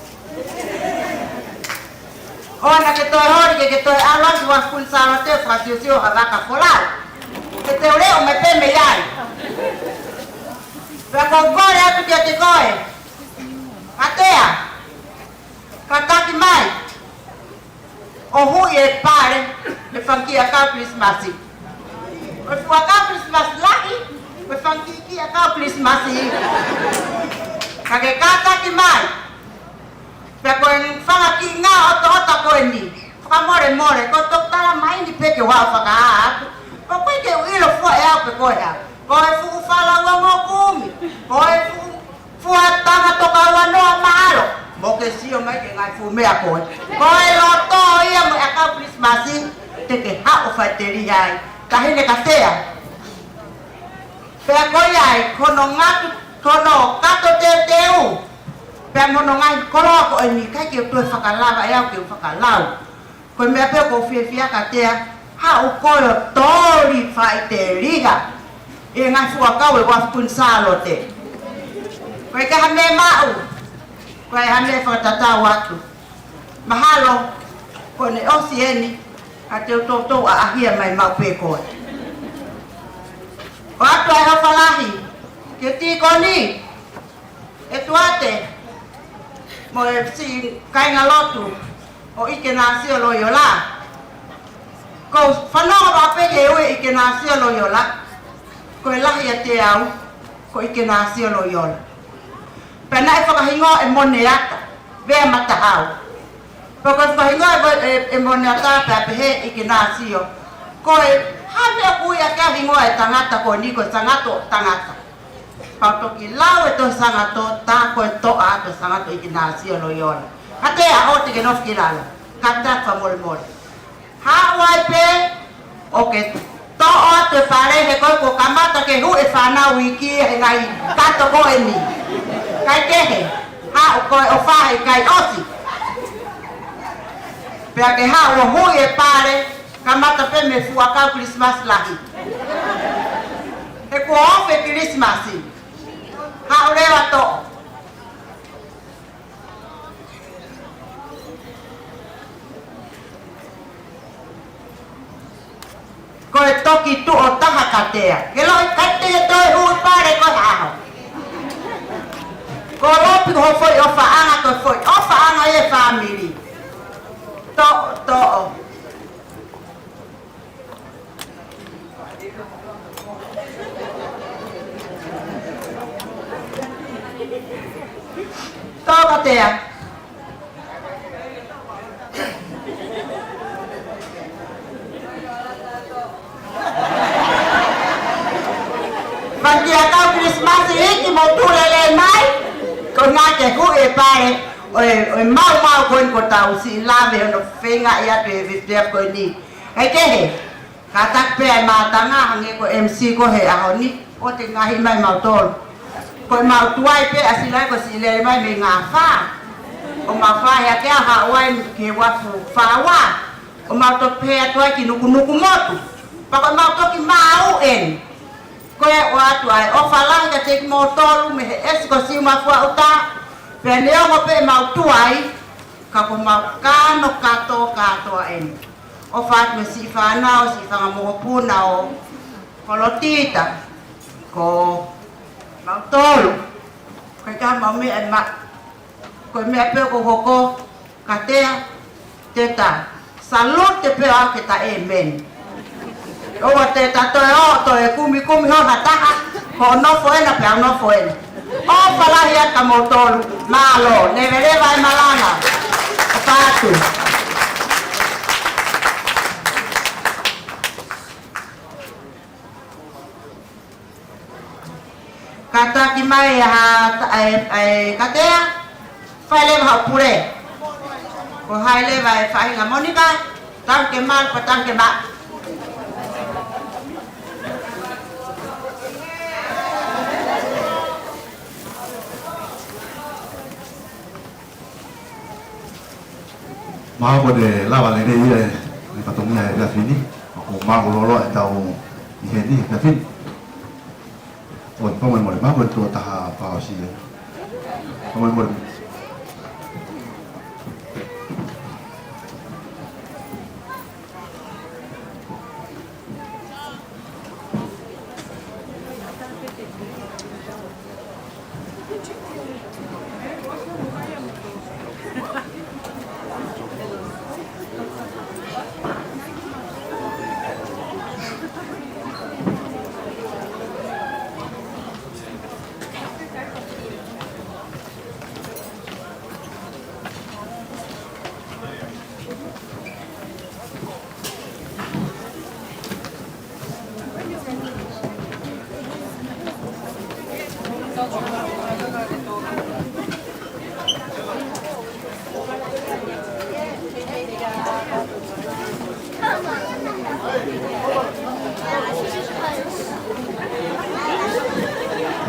Speaker 1: ona que to hori que to alas wa kun sala te fratisio haraka kolal que te oreo me pe me yai pe ko gore atu que te koe atea kataki mai o hu e pare e fanki a ka Christmas o fu a ka Christmas lahi e fanki ki a ka Christmas kage kataki mai pe ko en fanga ki nga ota ko ni fa more ko to tala mai ni pe ke wa fa ka ko pe ke ilo fu e a pe ko ya ko e fu fala wa mo kumi ko e fu atanga to ka wa no malo mo ke si o mai ke ngai fu me a ko e lo to ia mo a ka Christmas te ke ha o fa teri ai ka hine ka tea pe ko ai ko no ngatu ko no kato te teu pe mo no ngai ko lo ko ni ka ke to fa ka la ya ke fa ka la ko me pe ko fi ka tea ha o ko tori fa teri ga e ngai fu ka we wa kun sa lo te ko ka ha me mau ko ha me fa tata watu mahalo ko ne osieni ate to a hia mai ma pe ko watu ai hafalahi ke ti ko ni e tuate mo e si kai ngalotu o ike na si lo yola ko fano ba pe ke o ike na si lo yola ko la ya te au ko ike na si lo yola pena e fa hingo e moniata ve mata hau porque fa hingo e moniata pa pe ike na si yo ko e ha me ku ya ka hingo e tangata ko ni ko tangata pauto ki lau e to sangato ta ko to a to sangato ikinasi lo yon ate a oti ke no skilala kata fa mol ha wai pe oke to o te pare he ko kamata ke hu e fa na wiki e ngai kato ko eni kai ke he ha ko o fa e kai osi pe ke ha o hu e pare kamata pe me fu aka Christmas lahi e ko o fe Christmas ha urewa to ko e toki tu o taha katea ke lo kate e toi hu pare ko haho ko ropi ho foi o faanga ko foi o faanga e family to katea bagi akau Christmas ini mau tu lele mai ko ngake ku e pare o mau ko tau si lave no fenga ya de ko ni ai ke he kata pe ma tanga hange ko MC ko he ahoni o te ngahi mai mau tol ko mau tuai pe asilai ko si lele mai me ngafa o ma fa ya ke ha wai ke wa fu fa wa o ma to pe tuai ki nuku motu pa ko ma to ki mau en ko e wa tuai o fa la ka te motor me es ko si ma fu uta pe ne o pe ma tuai ka ko ma ka no ka to en o fa me si fa na o si fa mo pu na o kolotita ko ma tolu ka ka ma me en ma ko me pe ko hoko katea teta salut te pe a ke ta amen o teta to e kumi ho hata ho no foi na pe no foi o pala ya ka motor malo ne vere vai malana patu
Speaker 3: mai ai katea fai le ha pure ko hai le vai fai la Monica tang ke mal patang ke ba
Speaker 2: Mau boleh lawan ini dia di patungnya Gavin ni. Aku mau lolo atau ini Gavin. Pun boleh mau betul tahap apa sih? Boleh.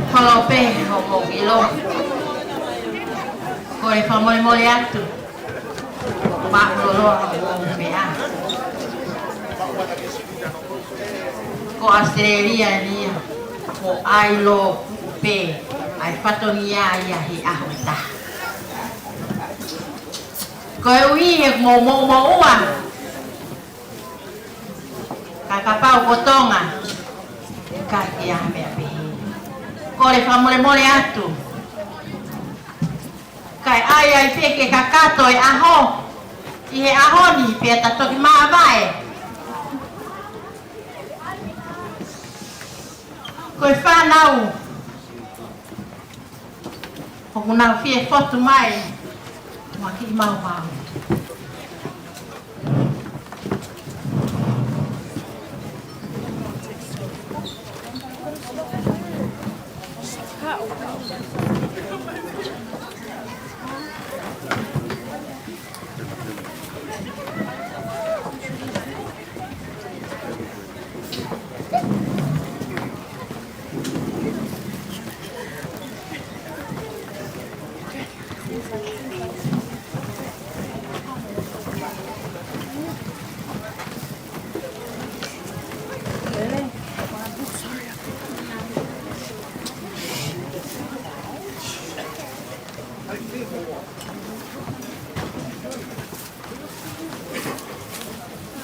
Speaker 4: Kalau pe ngomong ilo, kau ni family mau lihat tu, mak lolo ngomong pe ah, kau Australia ni, kau ailo pe, ai patonia ya hi ahota, kau ini mau ah, kakak pau potong ah, kaki yang pe. Kore famole atu. Kai ai peke kakato e aho. Ihe aho ni pe tato ki maabae. Koe whanau. Hoku nau fie fotu mai. Maki mau.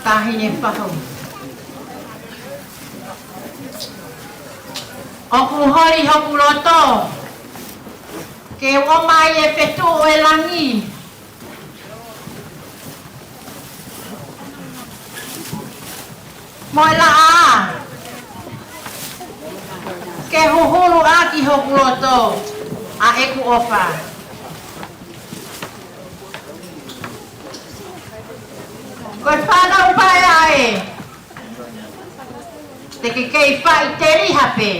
Speaker 4: Tahine whahau. Oku hori hoku roto. Ke o mai e petu o e langi. Moi la a. Ke huhuru aki hoku roto. A eku ofa. Koe whanau pai ae. Te ke kei whai te rihape.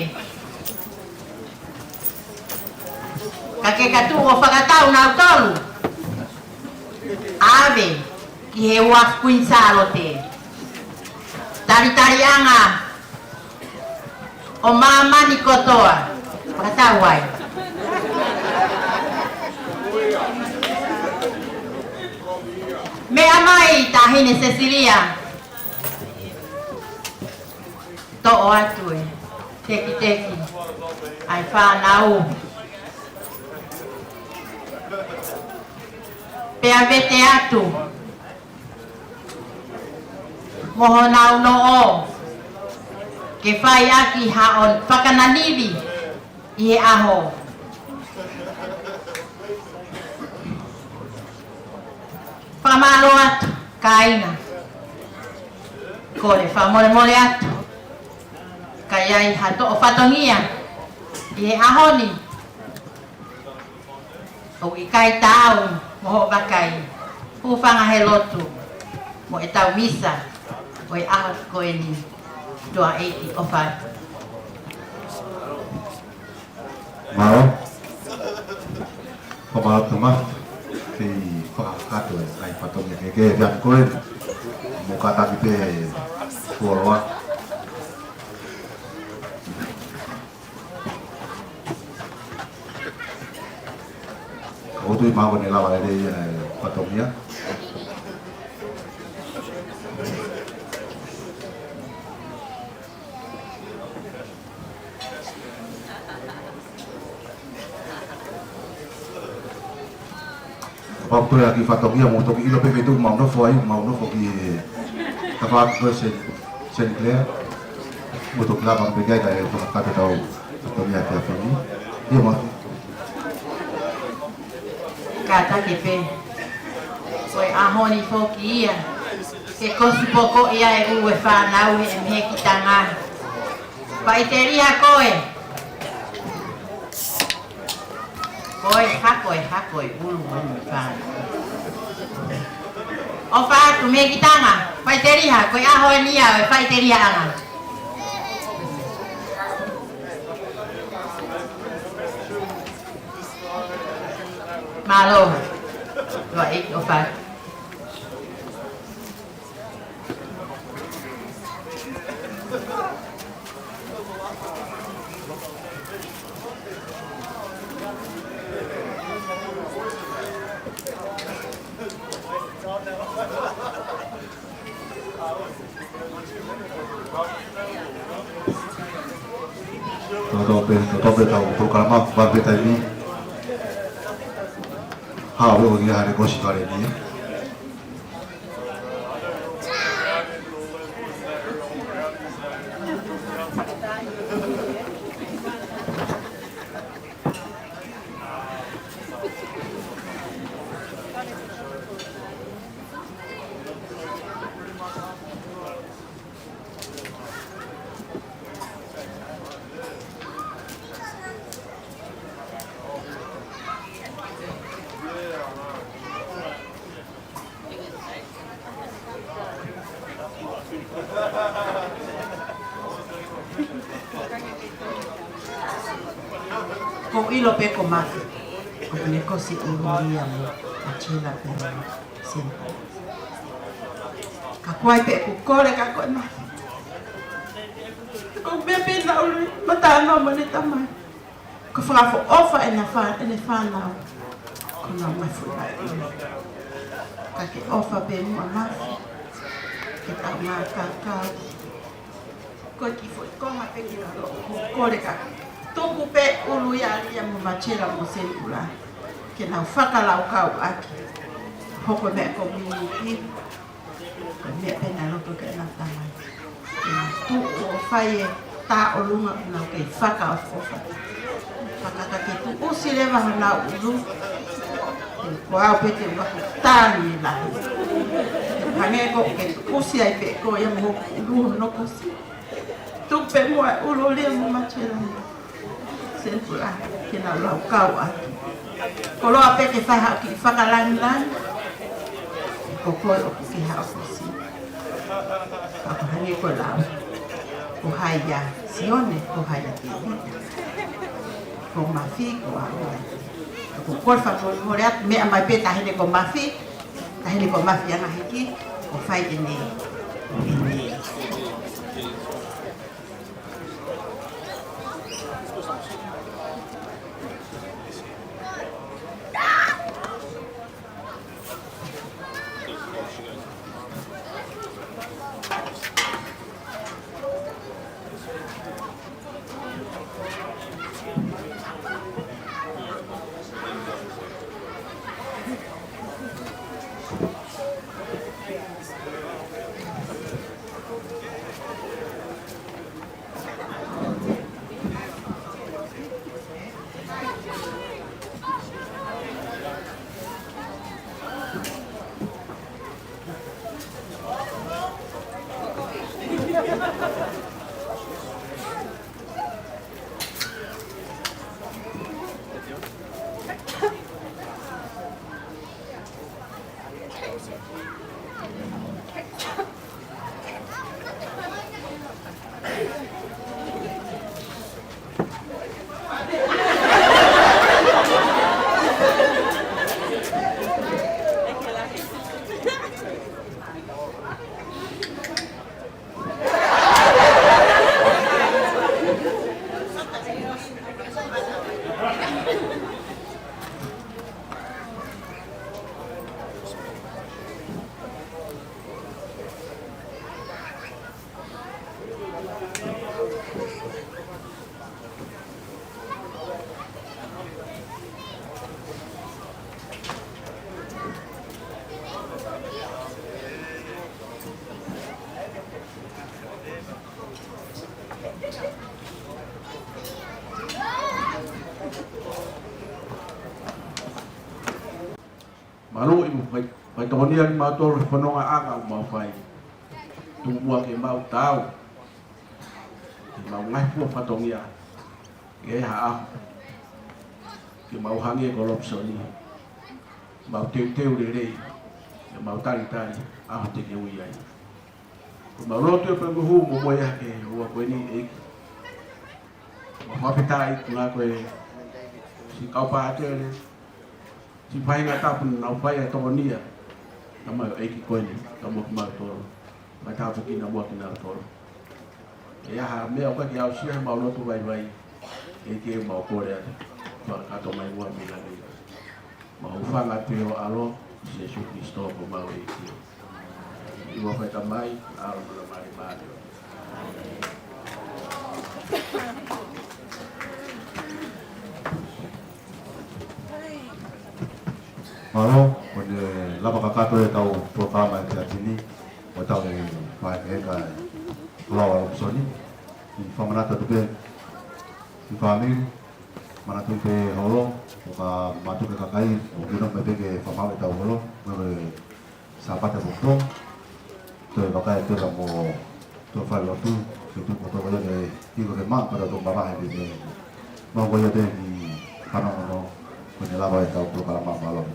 Speaker 4: Ka ke katu o whakatau nau tolu. Ave, ki he waf kuinsalo te. Tari anga. O mamani kotoa. Whakatau ai. Mea mai tahine Cecilia. To'o atu e. Teki. Ai whanau. Pea vete atu. Moho nau no o. Ke whai aki haon whakananiwi. I he aho. Whamalo atu, kaina. Kore whamole atu. Kaiai hato o whatongia. I he ahoni. O i kai tau, moho bakai. Pūwhanga he lotu. Mo e tau misa. O e aho koe ni. Dua eiti o whai.
Speaker 2: mau pemalat rumah di Fakatu ai patongnya keke yang kulit muka tak kita kuat kau tu mau ni lawan dia patongnya waktu lagi fatoknya mau toki ilo itu mau no foi mau no foki kafak ke sen clear untuk labang begai dari kata tahu fatoknya ke ini dia mau
Speaker 3: kata kepe foi ahoni foki ya ke kosi poko ia e uwe fa nau e me kitanga paiteria koe Hakoi, ulu fan. Ofa tu me kitanga, paiteria, koi aho nia, paiteria anga. Malo, baik ofa. Tope tahu programa barbeta ini hawo dia hari kosi kali ini Kung ilo pe kumak, kung neko si Uluria mo, achila pe simple. Kakuay pe kukore kakuay ma. Kung bebe na uli, matano mo ni tamay. Kung fafo ofa ene fan na, kung na mafulay ilo. Kaki ofa pe mo amafi, kita kakao. Kung kifo ma pe kinalo, kukore kakuay. Tuku pe ulu ya mumachira musempula kena ufaka la ukau aki hoko me community me pena lo porque na tama tu faye ta olunga na ke faka ofa faka ka tu usile ba na ulu ko au pe te ba tani la hange ko ke usi ai pe ko ya mo ulu no kosi tu pe mo ulu le mumachira sempula kena lau kau aki. Kalau apa ke fahak ki fakalan kokoi oku ki ha oku. Aku hangi ko lau. Ko haya sione ko haya ki. Ko mafi ko aku. Ko kol fa ko moriat me amai pe tahine ko mafi. Tahine ko mafi yang hiki ko fai ini.
Speaker 8: pai tonia ni mator fononga anga mau fai tu mua ke mau tau mau ngai fu fatongia ke ha ke mau hangi kolop soni mau teu le mau tari a te ke ui ai mau roto pe hu mo mo ya ke ua ko ni e mau petai kuna ko si kau pa te si pai nga ta pun na pai to nia nama e ki ko ni tamo ma to ma ta pu ki na mo ki na to ya ha me o ka ki au si mau lo tu vai e ke mau ko re pa ka to mai wa mi la ni mau fa nga te o alo Jesus Cristo ko mau e ki iwa fa ta mai alo la mai ma
Speaker 2: Malo, pada lapa kakak tu tahu program yang sini, tahu yang mereka keluar opsi ni, informasi tu ke, informasi mana tu ke holo, buka matu ke kakai, mungkin nak ke informasi tahu holo, mereka sahabat yang betul, tu kakai tu kamu tu file tu, itu foto kaya ke, itu ke mak pada tu bapa yang ni, mau kaya tu di kanan holo, punya lapa yang tahu program malam.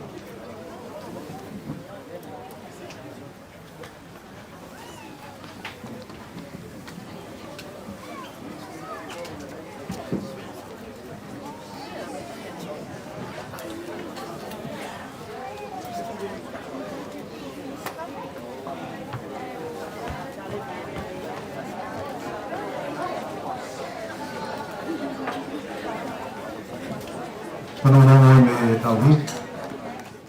Speaker 2: Penolong tahu